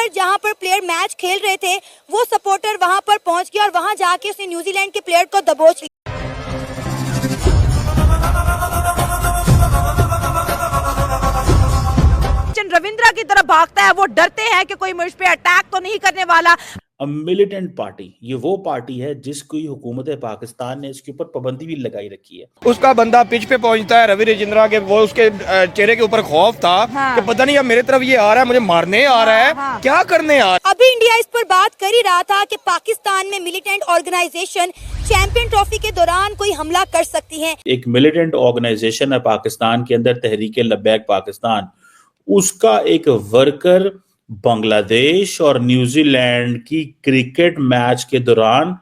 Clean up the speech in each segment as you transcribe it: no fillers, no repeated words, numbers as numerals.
पर जहां पर प्लेयर मैच खेल रहे थे वो सपोर्टर वहां पर पहुंच गया और वहां जाके उसने न्यूजीलैंड के प्लेयर को दबोच लिया। रविंद्रा की तरफ भागता है, वो डरते हैं कि कोई मुझ पे अटैक तो नहीं करने वाला। मिलिटेंट पार्टी, ये वो पार्टी है जिसकी हुकूमत पाकिस्तान ने इसके ऊपर पाबंदी भी लगाई रखी है। उसका बंदा पिच पे पहुंचता है, रवि राजेंद्रा के, वो उसके चेहरे के ऊपर खौफ था कि पता नहीं अब मेरे तरफ ये आ रहा है, मुझे मारने आ रहा है, क्या करने आ रहा है। अभी इंडिया इस पर बात कर ही रहा था कि पाकिस्तान में मिलिटेंट ऑर्गेनाइजेशन चैंपियन ट्रॉफी के दौरान कोई हमला कर सकती है। एक मिलिटेंट ऑर्गेनाइजेशन है पाकिस्तान के अंदर, तहरीके लब्बैक पाकिस्तान, उसका एक वर्कर बांग्लादेश और न्यूजीलैंड की क्रिकेट मैच के दौरान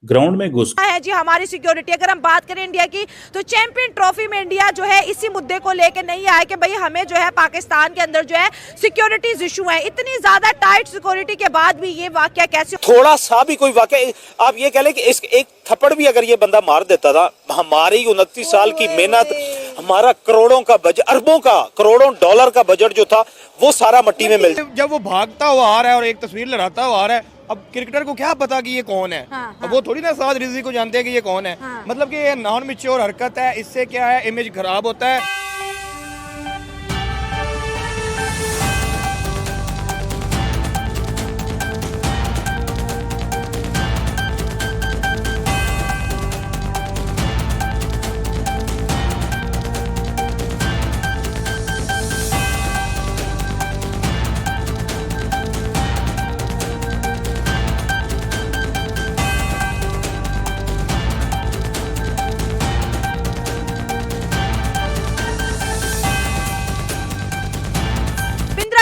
ग्राउंड में घुस है जी हमारी सिक्योरिटी। अगर हम बात करें इंडिया की तो चैंपियन ट्रॉफी में इंडिया जो है इसी मुद्दे को लेके नहीं आया कि भाई हमें जो है पाकिस्तान के अंदर जो है सिक्योरिटीज इशू है। इतनी ज्यादा टाइट सिक्योरिटी के बाद भी ये वाकया कैसे, थोड़ा सा भी कोई वाकया आप ये कह लें कि इस एक थप्पड़ भी अगर ये बंदा मार देता था, हमारी 29 साल की मेहनत, हमारा करोड़ों का बजट, अरबों का, करोड़ों डॉलर का बजट जो था वो सारा मिट्टी में मिल। जब वो भागता हुआ आ रहा है और एक तस्वीर लहराता हुआ आ रहा है, अब क्रिकेटर को क्या पता कि ये कौन है। अब वो थोड़ी ना साद रिजवी को जानते हैं कि ये कौन है। मतलब कि ये नॉन मैच्योर हरकत है, इससे क्या है इमेज खराब होता है।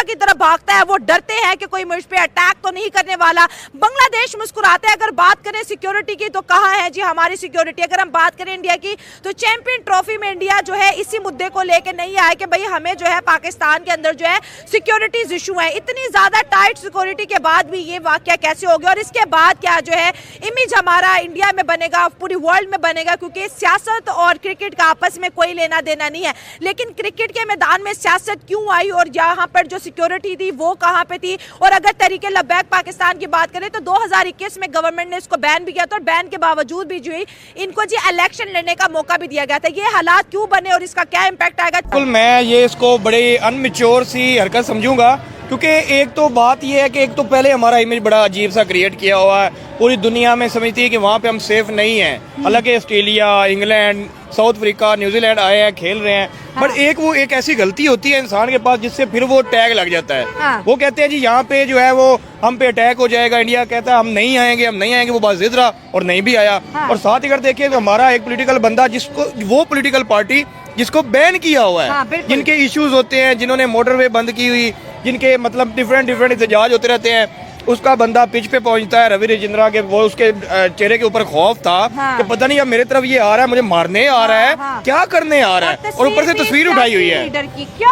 की तरफ भागता है, वो डरते हैं कि कोई मुझ पे अटैक तो नहीं करने वाला। बांग्लादेश मुस्कुराते हैं। अगर बात करें सिक्योरिटी की तो कहाँ है जी हमारी सिक्योरिटी। अगर हम बात करें इंडिया की तो चैंपियन ट्रॉफी में इंडिया जो है इसी मुद्दे को लेके नहीं आया कि भाई हमें जो है पाकिस्तान के अंदर जो है सिक्योरिटीज इशू है। इतनी ज्यादा टाइट सिक्योरिटी के बाद भी ये वाकया कैसे हो गया और इसके बाद क्या जो है इमेज हमारा इंडिया में बनेगा, पूरी वर्ल्ड में बनेगा, क्योंकि सियासत और क्रिकेट का आपस में कोई लेना देना नहीं है। लेकिन क्रिकेट के मैदान में सियासत क्यों आई और यहाँ पर जो सिक्योरिटी थी वो कहां पे थी। और अगर तहरीके लब्बैक पाकिस्तान की बात करें तो 2021 में गवर्नमेंट ने इसको बैन भी किया था और बैन के बावजूद भी जो इनको जी इलेक्शन लड़ने का मौका भी दिया गया था। ये हालात क्यों बने और इसका क्या इम्पैक्ट आएगा। बिल्कुल मैं ये इसको बड़े अनमेच्योर सी हरकत समझूंगा, क्योंकि एक तो बात ये है कि एक तो पहले हमारा इमेज बड़ा अजीब सा क्रिएट किया हुआ है, पूरी दुनिया में समझती है कि वहाँ पे हम सेफ नहीं हैं। हालांकि Australia, England, south Africa, New Zealand आए हैं, खेल रहे हैं, बट एक ऐसी गलती होती है इंसान के पास जिससे फिर वो टैग लग जाता है। वो कहते हैं जी यहाँ पे जो है वो हम पे अटैक हो जाएगा। इंडिया कहता है हम नहीं आएंगे, वो बात जिद रहा और नहीं भी आया। और साथ ही अगर देखिए तो हमारा एक पॉलिटिकल बंदा जिसको वो पॉलिटिकल पार्टी जिसको बैन किया हुआ है, जिनके इश्यूज होते हैं, जिन्होंने मोटरवे बंद की हुई, जिनके मतलब डिफरेंट एहतजाज होते रहते हैं, उसका बंदा पिच पे पहुंचता है, रवि राजेंद्रा के, वो उसके चेहरे के ऊपर खौफ था कि पता नहीं अब मेरे तरफ ये आ रहा है, मुझे मारने आ रहा है, क्या करने आ रहा है। और ऊपर से तस्वीर उठाई हुई है।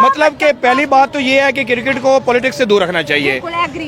मतलब कि पहली बात तो ये है कि क्रिकेट को पॉलिटिक्स से दूर रखना चाहिए।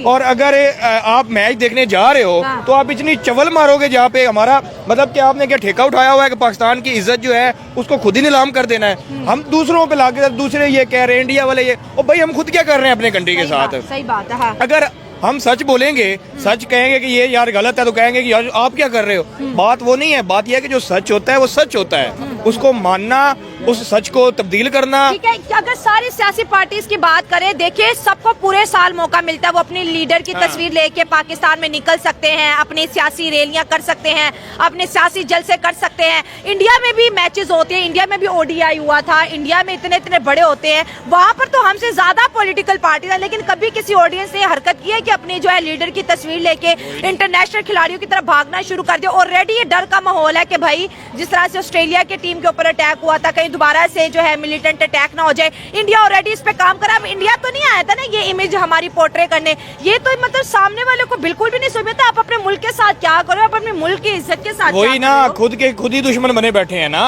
और अगर आप मैच देखने जा रहे हो तो आप इतनी चवल मारोगे जहाँ पे हमारा मतलब कि आपने क्या ठेका उठाया हुआ है कि पाकिस्तान की इज्जत जो है उसको खुद ही नीलाम कर देना है। हम दूसरों पे लाके दूसरे ये कह रहे हैं इंडिया वाले ये, और भाई हम खुद क्या कर रहे हैं अपने कंट्री के साथ। सही बात है। अगर हम सच बोलेंगे, सच कहेंगे कि ये यार गलत है, तो कहेंगे कि यार आप क्या कर रहे हो। बात वो नहीं है, बात यह है कि जो सच होता है वो सच होता है, उसको मानना, उस सच को तब्दील करना। ठीक है, अगर सारी सियासी पार्टीज की बात करें, देखिए सबको पूरे साल मौका मिलता है, वो अपनी लीडर की तस्वीर लेके पाकिस्तान में निकल सकते हैं, अपनी सियासी रैलियां कर सकते हैं, अपने सियासी जलसे कर सकते हैं। इंडिया में भी मैचेस होते हैं, इंडिया में भी ओडीआई हुआ था, इंडिया में इतने बड़े होते हैं, वहां पर तो हमसे ज्यादा पॉलिटिकल पार्टी था। लेकिन कभी किसी ऑडियंस ने हरकत की है कि अपनी जो है लीडर की तस्वीर लेके इंटरनेशनल खिलाड़ियों की तरफ भागना शुरू कर दिया। ऑलरेडी ये डर का माहौल है कि भाई जिस तरह से ऑस्ट्रेलिया की टीम के ऊपर अटैक हुआ था, कहीं दोबारा से जो है मिलिटेंट अटैक ना हो जाए। इंडिया ऑलरेडी इस पे काम करा। अब इंडिया तो नहीं आया था ना ये इमेज हमारी पोर्ट्रे करने। ये तो मतलब सामने वाले को बिल्कुल भी नहीं समझता आप अपने मुल्क के साथ क्या करो, आप अपने मुल्क की इज्जत के साथ वही ना, खुद ही दुश्मन बने बैठे हैं ना।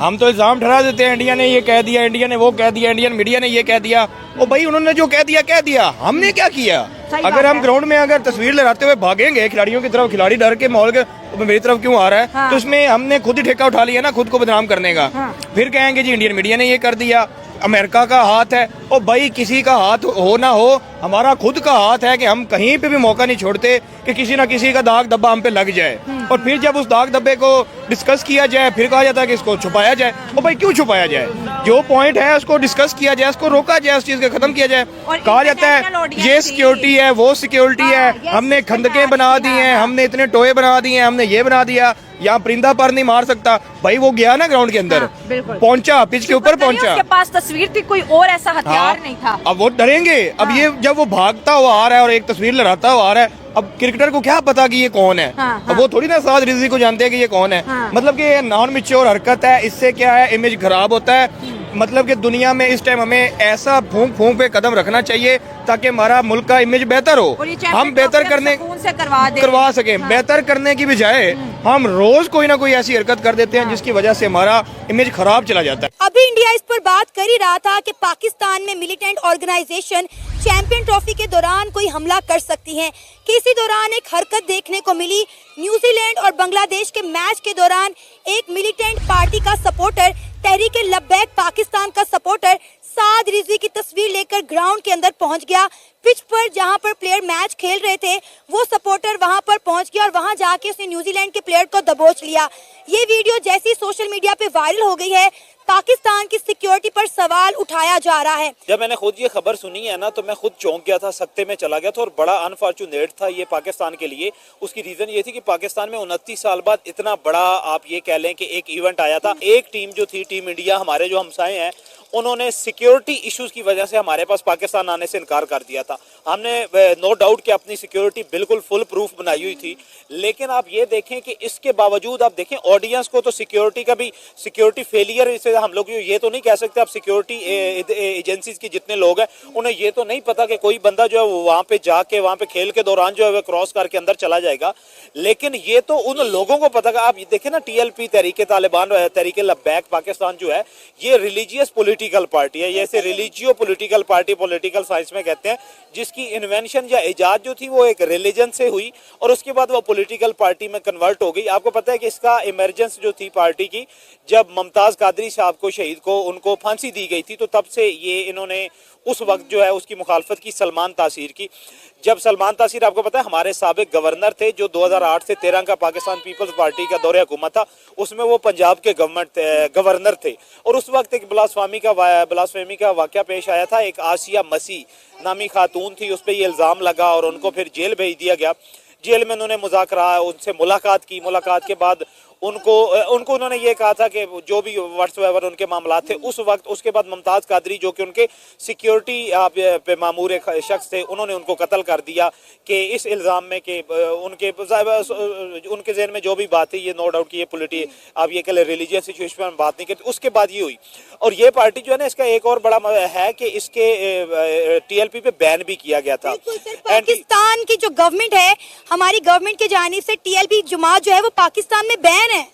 हम तो इल्जाम ठहरा देते हैं, इंडिया ने ये कह दिया, इंडिया ने वो कह दिया, इंडियन मीडिया ने ये कह दिया। और भाई उन्होंने जो कह दिया, हमने क्या किया। अगर हम ग्राउंड में अगर तस्वीर लगाते हुए भागेंगे खिलाड़ियों की तरफ, खिलाड़ी डर के माहौल के मेरी तरफ क्यों आ रहा है, तो इसमें हमने खुद ही ठेका उठा लिया ना खुद को बदनाम करने का। फिर कहेंगे जी इंडियन मीडिया ने ये कर दिया, अमेरिका का हाथ है। और भाई किसी का हाथ हो ना हो, हमारा खुद का हाथ है कि हम कहीं पे भी मौका नहीं छोड़ते कि किसी ना किसी का दाग धब्बा हम पे लग जाए। और फिर जब उस दाग धब्बे को डिस्कस किया जाए फिर कहा जाता है कि इसको छुपाया जाए। और भाई क्यों छुपाया जाए? जो पॉइंट है उसको डिस्कस किया जाए, उसको रोका जाए, उस चीज को खत्म किया जाए। और कहा जाता है international ये audience सिक्योरिटी है, वो सिक्योरिटी है, yes, हमने खंदकें बना दी हैं, हाँ। हमने इतने टोए बना दिए हैं, हमने ये बना दिया, यहाँ परिंदा पर नहीं मार सकता। भाई वो गया ना ग्राउंड के अंदर, हाँ, बिल्कुल। पहुंचा, पिच के ऊपर पहुंचा। उसके पास तस्वीर थी, कोई और ऐसा हथियार नहीं था। अब वो डरेंगे। अब ये जब वो भागता हुआ आ रहा है और एक तस्वीर लहराता हुआ आ रहा है, अब क्रिकेटर को क्या पता कि ये कौन है? हाँ, अब वो थोड़ी ना साद रिजवी को जानते हैं कि ये कौन है। हाँ। मतलब कि ये नॉन मैच्योर हरकत है, इससे क्या है इमेज खराब होता है। मतलब कि दुनिया में इस टाइम हमें ऐसा फूंक फूंक पे कदम रखना चाहिए ताकि हमारा मुल्क का इमेज बेहतर हो, और ये हम बेहतर करने सुकून से करवा करवा सके। बेहतर करने की बजाय हम रोज कोई ना कोई ऐसी हरकत कर देते हैं जिसकी वजह से हमारा इमेज खराब चला जाता है। अभी इंडिया इस पर बात कर ही रहा था कि पाकिस्तान में मिलिटेंट ऑर्गेनाइजेशन चैंपियन ट्रॉफी के दौरान कोई हमला कर सकती है कि इसी दौरान एक हरकत देखने को मिली। न्यूजीलैंड और बांग्लादेश के मैच के दौरान एक मिलिटेंट पार्टी का सपोर्टर, तहरीक लब्बैक पाकिस्तान का सपोर्टर साद रिजवी की तस्वीर लेकर ग्राउंड के अंदर पहुंच गया। पिच पर जहां पर प्लेयर मैच खेल रहे थे वो सपोर्टर वहां पर पहुंच गया और वहां जाके उसने न्यूजीलैंड के प्लेयर को दबोच लिया। ये वीडियो जैसी सोशल मीडिया पे वायरल हो गई है, पाकिस्तान की सिक्योरिटी पर सवाल उठाया जा रहा है। जब मैंने खुद ये खबर सुनी है ना तो मैं खुद चौंक गया था, सख्ते में चला गया था और बड़ा अनफॉर्चुनेट था ये पाकिस्तान के लिए। उसकी रीजन ये थी कि पाकिस्तान में 29 साल बाद इतना बड़ा आप ये कह लें कि एक इवेंट आया था। एक टीम जो थी, टीम इंडिया, हमारे जो हमसाए हैं, उन्होंने सिक्योरिटी इश्यूज की वजह से हमारे पास पाकिस्तान आने से इनकार कर दिया था। हमने नो डाउट कि अपनी सिक्योरिटी बिल्कुल फुल प्रूफ बनाई हुई थी, लेकिन आप ये देखें कि इसके बावजूद आप देखें ऑडियंस को तो सिक्योरिटी का भी सिक्योरिटी फेलियर, इसे हम लोग ये तो नहीं कह सकते। आप सिक्योरिटी एजेंसीज के जितने लोग हैं उन्हें ये तो नहीं पता कि कोई बंदा जो है वहां पे जाके वहां पे खेल के दौरान जो है वह क्रॉस करके अंदर चला जाएगा, लेकिन ये तो उन लोगों को पता। आप देखें ना, TLP तहरीके तालिबान, तहरीके लब्बैक पाकिस्तान जो है ये रिलीजियस पॉलिटिकल पार्टी है। ये religio political party political science में कहते हैं, जिसकी इन्वेंशन या इजाद जो थी वो एक रिलीजन से हुई और उसके बाद वो पॉलिटिकल पार्टी में कन्वर्ट हो गई। आपको पता है कि इसका इमरजेंस जो थी पार्टी की, जब मुमताज कादरी साहब को, शहीद को, उनको फांसी दी गई थी, तो तब से ये इन्होंने उस वक्त जो है उसकी मुखालफत की सलमान तासीर की। जब सलमान तासीर, आपको पता है, हमारे साबिक गवर्नर थे जो 2008 से 13 का पाकिस्तान पीपल्स पार्टी का दौरे हुकूमत था, उसमें वो पंजाब के गवर्नर थे। और उस वक्त एक ब्लास्फेमी का वाकया पेश आया था। एक आसिया मसीह नामी खातून थी, उस पर ये इल्ज़ाम लगा और उनको फिर जेल भेज दिया गया। जेल में उन्होंने मुज़ाकरा, उनसे मुलाकात की। मुलाकात के बाद उनको उन्होंने ये कहा था कि जो भी व्हाट्सएवर उनके मामला थे उस वक्त, उसके बाद मुमताज कादरी जो कि उनके सिक्योरिटी पे मामूर एक शख्स थे, उन्होंने उनको कत्ल कर दिया कि इस इल्ज़ाम में कि उनके ज़हन में जो भी बात थी, ये नो डाउट कि ये आप ये कह लें रिलीजियस सिचुएशन में बात नहीं करती। उसके बाद ये हुई और ये पार्टी जो है ना, इसका एक और बड़ा है कि इसके TLP पे बैन भी किया गया था। पाकिस्तान की जो गवर्नमेंट है, हमारी गवर्नमेंट की जानिब से TLP जमात जो है वो पाकिस्तान में बैन है।